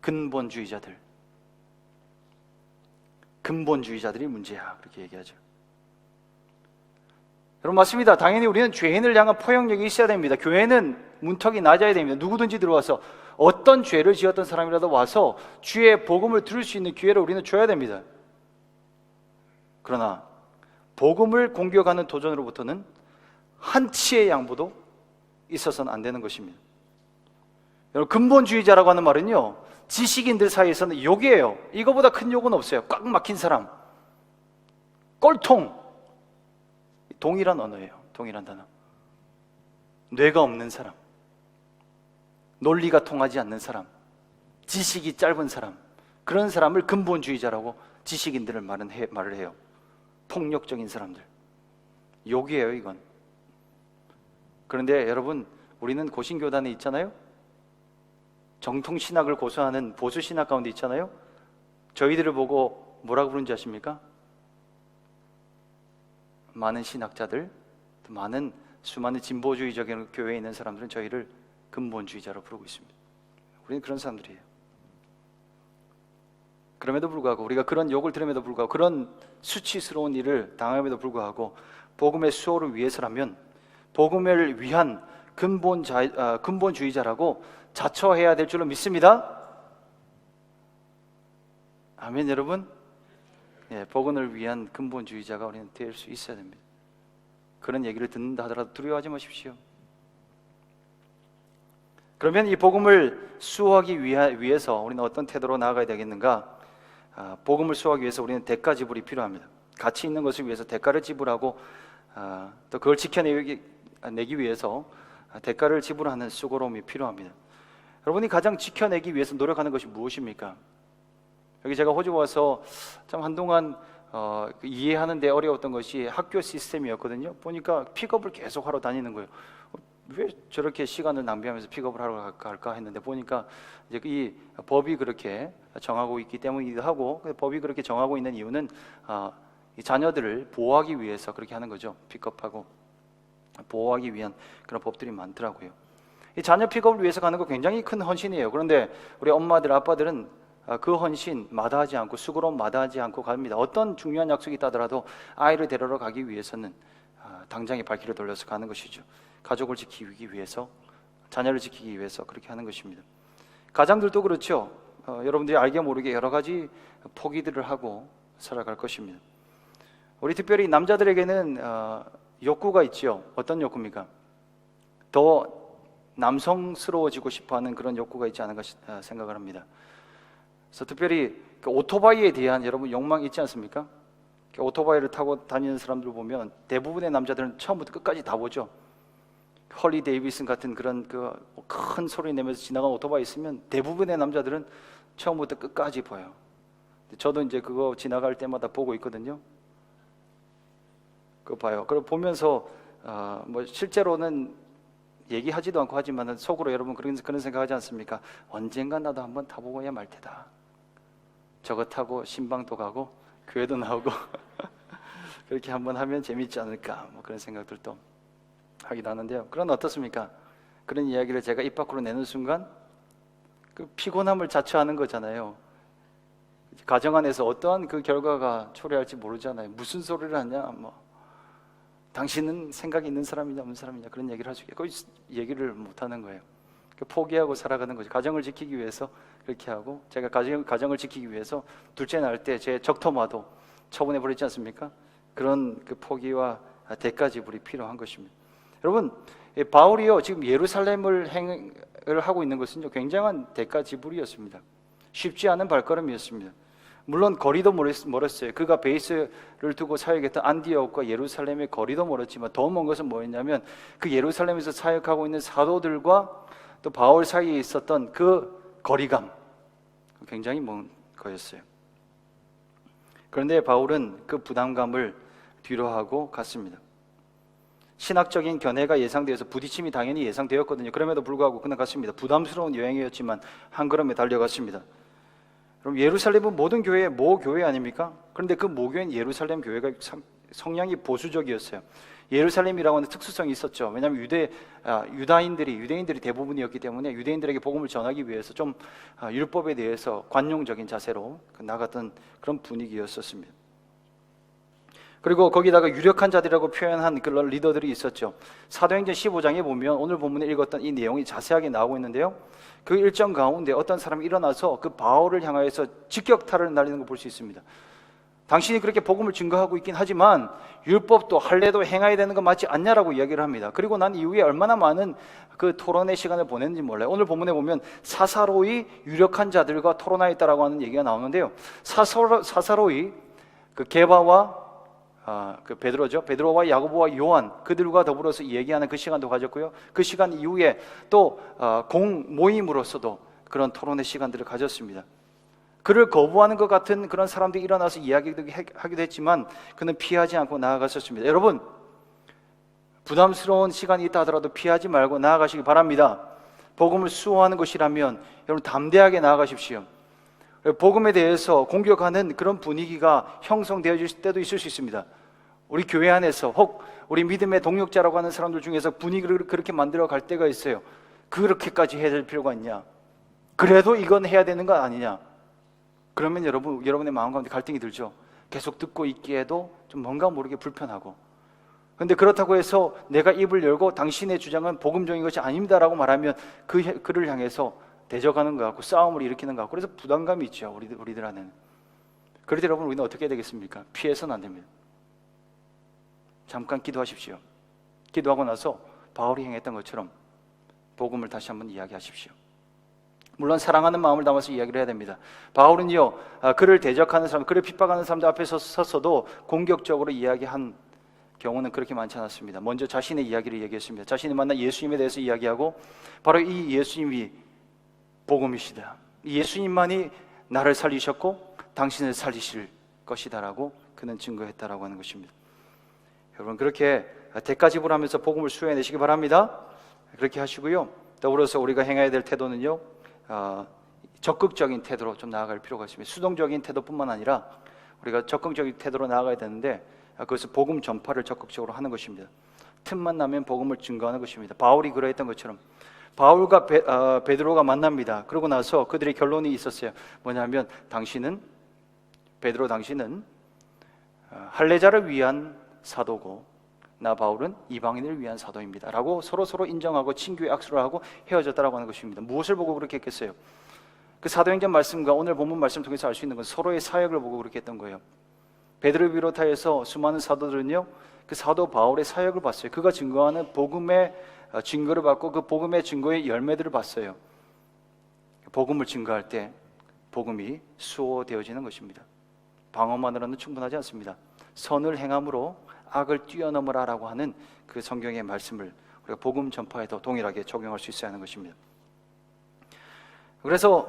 근본주의자들, 근본주의자들이 문제야, 그렇게 얘기하죠. 여러분, 맞습니다. 당연히 우리는 죄인을 향한 포용력이 있어야 됩니다. 교회는 문턱이 낮아야 됩니다. 누구든지 들어와서 어떤 죄를 지었던 사람이라도 와서 주의 복음을 들을 수 있는 기회를 우리는 줘야 됩니다. 그러나 복음을 공격하는 도전으로부터는 한치의 양보도 있어서는 안 되는 것입니다. 여러분, 근본주의자라고 하는 말은요, 지식인들 사이에서는 욕이에요. 이거보다 큰 욕은 없어요. 꽉 막힌 사람, 꼴통. 동일한 언어예요. 동일한 단어. 뇌가 없는 사람, 논리가 통하지 않는 사람, 지식이 짧은 사람, 그런 사람을 근본주의자라고 지식인들을 말을 해요. 폭력적인 사람들. 욕이에요, 이건. 그런데 여러분, 우리는 고신교단에 있잖아요. 정통신학을 고수하는 보수신학 가운데 있잖아요. 저희들을 보고 뭐라고 부르는지 아십니까? 많은 신학자들, 많은 수많은 진보주의적인 교회에 있는 사람들은 저희를 근본주의자로 부르고 있습니다. 우리는 그런 사람들이에요. 그럼에도 불구하고, 우리가 그런 욕을 들음에도 불구하고, 그런 수치스러운 일을 당함에도 불구하고 복음의 수호를 위해서라면 복음을 위한 근본주의자라고 자처해야 될 줄로 믿습니다. 아멘, 여러분. 예, 복음을 위한 근본주의자가 우리는 될 수 있어야 됩니다. 그런 얘기를 듣는다 하더라도 두려워하지 마십시오. 그러면 이 복음을 수호하기 위해서 우리는 어떤 태도로 나아가야 되겠는가? 복음을 수호하기 위해서 우리는 대가 지불이 필요합니다. 가치 있는 것을 위해서 대가를 지불하고 또 그걸 지켜내기 위해서 대가를 지불하는 수고로움이 필요합니다. 여러분이 가장 지켜내기 위해서 노력하는 것이 무엇입니까? 여기 제가 호주 와서 참 한동안 이해하는 데 어려웠던 것이 학교 시스템이었거든요. 보니까 픽업을 계속 하러 다니는 거예요. 왜 저렇게 시간을 낭비하면서 픽업을 하러 갈까 했는데, 보니까 이제 이 법이 그렇게 정하고 있기 때문이기도 하고, 법이 그렇게 정하고 있는 이유는 이 자녀들을 보호하기 위해서 그렇게 하는 거죠. 픽업하고 보호하기 위한 그런 법들이 많더라고요. 이 자녀 픽업을 위해서 가는 거 굉장히 큰 헌신이에요. 그런데 우리 엄마들, 아빠들은 그 헌신 마다하지 않고, 수고로움 마다하지 않고 갑니다. 어떤 중요한 약속이 있다더라도 아이를 데리러 가기 위해서는 당장에 발길을 돌려서 가는 것이죠. 가족을 지키기 위해서, 자녀를 지키기 위해서 그렇게 하는 것입니다. 가장들도 그렇죠. 여러분들이 알게 모르게 여러 가지 포기들을 하고 살아갈 것입니다. 우리 특별히 남자들에게는 욕구가 있죠. 어떤 욕구입니까? 더 남성스러워지고 싶어하는 그런 욕구가 있지 않은가 생각을 합니다. 그래서 특별히 그 오토바이에 대한 여러분 욕망 있지 않습니까? 오토바이를 타고 다니는 사람들 보면 대부분의 남자들은 처음부터 끝까지 다 보죠. 헐리 데이비슨 같은 그런 그 큰 소리 내면서 지나간 오토바이 있으면 대부분의 남자들은 처음부터 끝까지 봐요. 저도 이제 그거 지나갈 때마다 보고 있거든요. 그거 봐요. 그걸 보면서 뭐 실제로는 얘기하지도 않고 하지만 속으로 여러분 그런 생각하지 않습니까? 언젠가 나도 한번 타보고야 말 테다. 저거 타고 신방도 가고 교회도 나오고 그렇게 한번 하면 재밌지 않을까, 뭐 그런 생각들도 하기도 하는데요. 그런 어떻습니까? 그런 이야기를 제가 입 밖으로 내는 순간 그 피곤함을 자처하는 거잖아요. 가정 안에서 어떠한 그 결과가 초래할지 모르잖아요. 무슨 소리를 하냐, 뭐 당신은 생각이 있는 사람이냐 없는 사람이냐 그런 얘기를 할 수 있게, 그 얘기를 못 하는 거예요. 포기하고 살아가는 거죠. 가정을 지키기 위해서 그렇게 하고, 제가 가정을 지키기 위해서 둘째 낳을 때 제 적토마도 처분해 버리지 않습니까? 그런 그 포기와 대가 지불이 필요한 것입니다. 여러분, 바울이요 지금 예루살렘을 행을 하고 있는 것은요 굉장한 대가 지불이었습니다. 쉽지 않은 발걸음이었습니다. 물론 거리도 멀었어요. 그가 베이스를 두고 사역했던 안디옥과 예루살렘의 거리도 멀었지만 더 먼 것은 뭐였냐면 그 예루살렘에서 사역하고 있는 사도들과 또 바울 사이에 있었던 그 거리감, 굉장히 먼 거였어요. 그런데 바울은 그 부담감을 뒤로하고 갔습니다. 신학적인 견해가 예상되어서 부딪힘이 당연히 예상되었거든요. 그럼에도 불구하고 그는 갔습니다. 부담스러운 여행이었지만 한 걸음에 달려갔습니다. 그럼 예루살렘은 모든 교회의 모교회 아닙니까? 그런데 그 모교회인 예루살렘 교회가 성향이 보수적이었어요. 예루살렘이라고 하는 특수성이 있었죠. 왜냐하면 유대인들이 대부분이었기 때문에 유대인들에게 복음을 전하기 위해서 좀 율법에 대해서 관용적인 자세로 나갔던 그런 분위기였었습니다. 그리고 거기다가 유력한 자들이라고 표현한 그런 리더들이 있었죠. 사도행전 15장에 보면 오늘 본문에 읽었던 이 내용이 자세하게 나오고 있는데요, 그 일정 가운데 어떤 사람이 일어나서 그 바울을 향하여서 직격탄을 날리는 걸 볼 수 있습니다. 당신이 그렇게 복음을 증거하고 있긴 하지만 율법도 할례도 행해야 되는 거 맞지 않냐라고 이야기를 합니다. 그리고 난 이후에 얼마나 많은 그 토론의 시간을 보냈는지 몰라요. 오늘 본문에 보면 사사로이 유력한 자들과 토론하였다라고 하는 얘기가 나오는데요, 사사로이 그 게바와 그 베드로와 야고보와 요한, 그들과 더불어서 얘기하는 그 시간도 가졌고요, 그 시간 이후에 또 공모임으로서도 그런 토론의 시간들을 가졌습니다. 그를 거부하는 것 같은 그런 사람들이 일어나서 이야기하기도 했지만 그는 피하지 않고 나아갔었습니다. 여러분, 부담스러운 시간이 있다 하더라도 피하지 말고 나아가시기 바랍니다. 복음을 수호하는 것이라면 여러분 담대하게 나아가십시오. 복음에 대해서 공격하는 그런 분위기가 형성되어질 때도 있을 수 있습니다. 우리 교회 안에서 혹 우리 믿음의 동역자라고 하는 사람들 중에서 분위기를 그렇게 만들어 갈 때가 있어요. 그렇게까지 해야 될 필요가 있냐? 그래도 이건 해야 되는 거 아니냐? 그러면 여러분의 마음 가운데 갈등이 들죠. 계속 듣고 있기에도 좀 뭔가 모르게 불편하고, 그런데 그렇다고 해서 내가 입을 열고 당신의 주장은 복음적인 것이 아닙니다라고 말하면 그를 향해서 대적하는 것 같고 싸움을 일으키는 것 같고, 그래서 부담감이 있죠. 우리들 안에는. 그럴 때 여러분, 우리는 어떻게 해야 되겠습니까? 피해서는 안 됩니다. 잠깐 기도하십시오. 기도하고 나서 바울이 행했던 것처럼 복음을 다시 한번 이야기하십시오. 물론 사랑하는 마음을 담아서 이야기를 해야 됩니다. 바울은요, 그를 대적하는 사람, 그를 핍박하는 사람들 앞에 섰어도 공격적으로 이야기한 경우는 그렇게 많지 않았습니다. 먼저 자신의 이야기를 얘기했습니다. 자신이 만난 예수님에 대해서 이야기하고, 바로 이 예수님이 복음이시다, 예수님만이 나를 살리셨고 당신을 살리실 것이다라고 그는 증거했다라고 하는 것입니다. 여러분, 그렇게 대가지불하면서 복음을 수행해내시기 바랍니다. 그렇게 하시고요, 더불어서 우리가 행해야 될 태도는요, 적극적인 태도로 좀 나아갈 필요가 있습니다. 수동적인 태도뿐만 아니라 우리가 적극적인 태도로 나아가야 되는데, 그것은 복음 전파를 적극적으로 하는 것입니다. 틈만 나면 복음을 증거하는 것입니다. 바울이 그러했던 것처럼 바울과 베드로가 만납니다. 그러고 나서 그들의 결론이 있었어요. 뭐냐면 베드로 당신은 할례자를 위한 사도고 나 바울은 이방인을 위한 사도입니다 라고 서로 인정하고 친교의 악수를 하고 헤어졌다라고 하는 것입니다. 무엇을 보고 그렇게 했겠어요? 그 사도행전 말씀과 오늘 본문 말씀을 통해서 알 수 있는 건 서로의 사역을 보고 그렇게 했던 거예요. 베드로를 비롯하여서 수많은 사도들은요, 그 사도 바울의 사역을 봤어요. 그가 증거하는 복음의 증거를 받고 그 복음의 증거의 열매들을 봤어요. 복음을 증거할 때 복음이 수호되어지는 것입니다. 방어만으로는 충분하지 않습니다. 선을 행함으로 악을 뛰어넘으라라고 하는 그 성경의 말씀을 우리가 복음 전파에도 동일하게 적용할 수 있어야 하는 것입니다. 그래서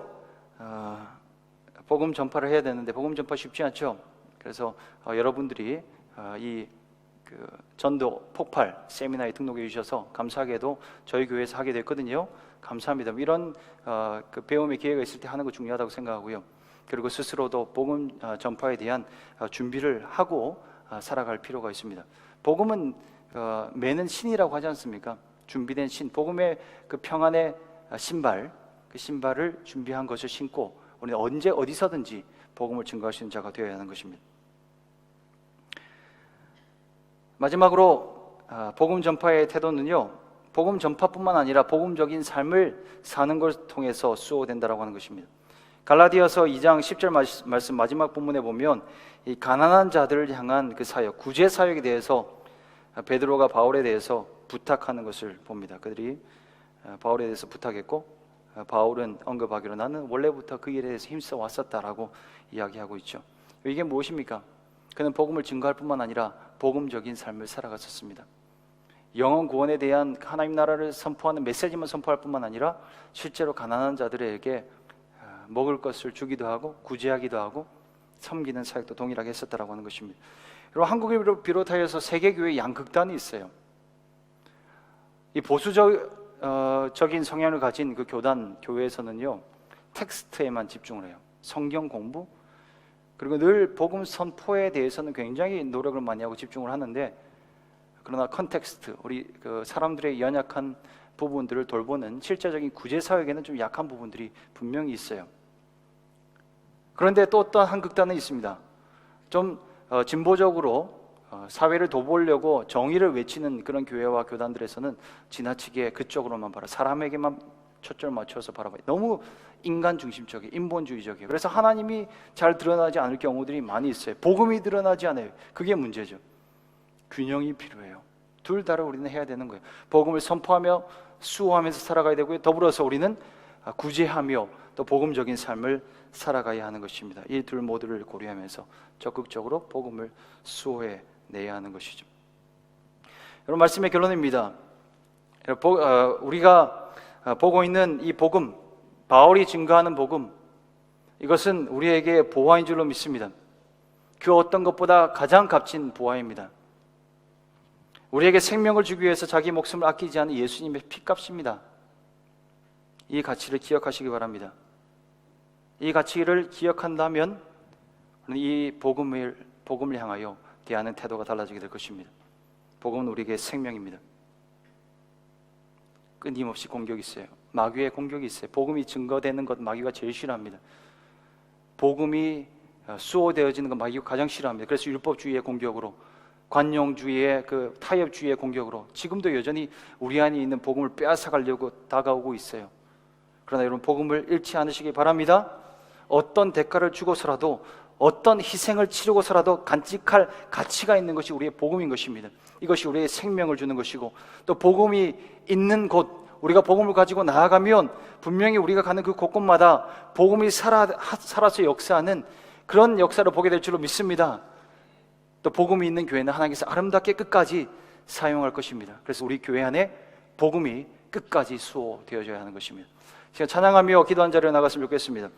복음 전파를 해야 되는데 복음 전파 쉽지 않죠. 그래서 여러분들이 이 전도 폭발 세미나에 등록해 주셔서 감사하게도 저희 교회에서 하게 됐거든요. 감사합니다. 이런 그 배움의 기회가 있을 때 하는 거 중요하다고 생각하고요. 그리고 스스로도 복음 전파에 대한 준비를 하고 살아갈 필요가 있습니다. 복음은 매는 신이라고 하지 않습니까? 준비된 신, 복음의 그 평안의 신발, 그 신발을 준비한 것을 신고 우리는 언제 어디서든지 복음을 증거할 수 있는 자가 되어야 하는 것입니다. 마지막으로 복음 전파의 태도는요, 복음 전파뿐만 아니라 복음적인 삶을 사는 것을 통해서 수호된다라고 하는 것입니다. 갈라디아서 2장 10절 말씀 마지막 부분에 보면 이 가난한 자들을 향한 그 사역, 구제 사역에 대해서 베드로가 바울에 대해서 부탁하는 것을 봅니다. 그들이 바울에 대해서 부탁했고 바울은 언급하기로 나는 원래부터 그 일에 대해서 힘써 왔었다라고 이야기하고 있죠. 이게 무엇입니까? 그는 복음을 증거할 뿐만 아니라 복음적인 삶을 살아갔었습니다. 영원 구원에 대한 하나님 나라를 선포하는 메시지만 선포할 뿐만 아니라 실제로 가난한 자들에게 먹을 것을 주기도 하고 구제하기도 하고 섬기는 사역도 동일하게 했었다라고 하는 것입니다. 여러분, 한국을 비롯하여서 세계교회 양극단이 있어요. 이 보수적인 성향을 가진 그 교회에서는요, 텍스트에만 집중을 해요. 성경 공부, 그리고 늘 복음 선포에 대해서는 굉장히 노력을 많이 하고 집중을 하는데, 그러나 컨텍스트, 우리 그 사람들의 연약한 부분들을 돌보는 실제적인 구제 사역에는 좀 약한 부분들이 분명히 있어요. 그런데 또 어떤 한 극단은 있습니다. 좀 진보적으로 사회를 도보려고 정의를 외치는 그런 교회와 교단들에서는 지나치게 그쪽으로만 바라, 사람에게만 초점을 맞춰서 바라봐요. 너무 인간 중심적이에요. 인본주의적이에요. 그래서 하나님이 잘 드러나지 않을 경우들이 많이 있어요. 복음이 드러나지 않아요. 그게 문제죠. 균형이 필요해요. 둘 다를 우리는 해야 되는 거예요. 복음을 선포하며 수호하면서 살아가야 되고요, 더불어서 우리는 구제하며 또 복음적인 삶을 살아가야 하는 것입니다. 이 둘 모두를 고려하면서 적극적으로 복음을 수호해 내야 하는 것이죠. 여러분, 말씀의 결론입니다. 우리가 보고 있는 이 복음, 바울이 증거하는 복음, 이것은 우리에게 보화인 줄로 믿습니다. 그 어떤 것보다 가장 값진 보화입니다. 우리에게 생명을 주기 위해서 자기 목숨을 아끼지 않은 예수님의 피값입니다. 이 가치를 기억하시기 바랍니다. 이 가치를 기억한다면 이 복음을 향하여 대하는 태도가 달라지게 될 것입니다. 복음은 우리에게 생명입니다. 끊임없이 공격이 있어요. 마귀의 공격이 있어요. 복음이 증거되는 것 마귀가 제일 싫어합니다. 복음이 수호되어지는 것 마귀가 가장 싫어합니다. 그래서 율법주의의 공격으로, 관용주의의 그 타협주의의 공격으로 지금도 여전히 우리 안에 있는 복음을 빼앗아가려고 다가오고 있어요. 그러나 여러분, 복음을 잃지 않으시기 바랍니다. 어떤 대가를 주고서라도, 어떤 희생을 치르고서라도 간직할 가치가 있는 것이 우리의 복음인 것입니다. 이것이 우리의 생명을 주는 것이고, 또 복음이 있는 곳, 우리가 복음을 가지고 나아가면 분명히 우리가 가는 그 곳곳마다 복음이 살아서 역사하는 그런 역사를 보게 될 줄로 믿습니다. 또 복음이 있는 교회는 하나님께서 아름답게 끝까지 사용할 것입니다. 그래서 우리 교회 안에 복음이 끝까지 수호되어져야 하는 것입니다. 제가 찬양하며 기도한 자리로 나갔으면 좋겠습니다.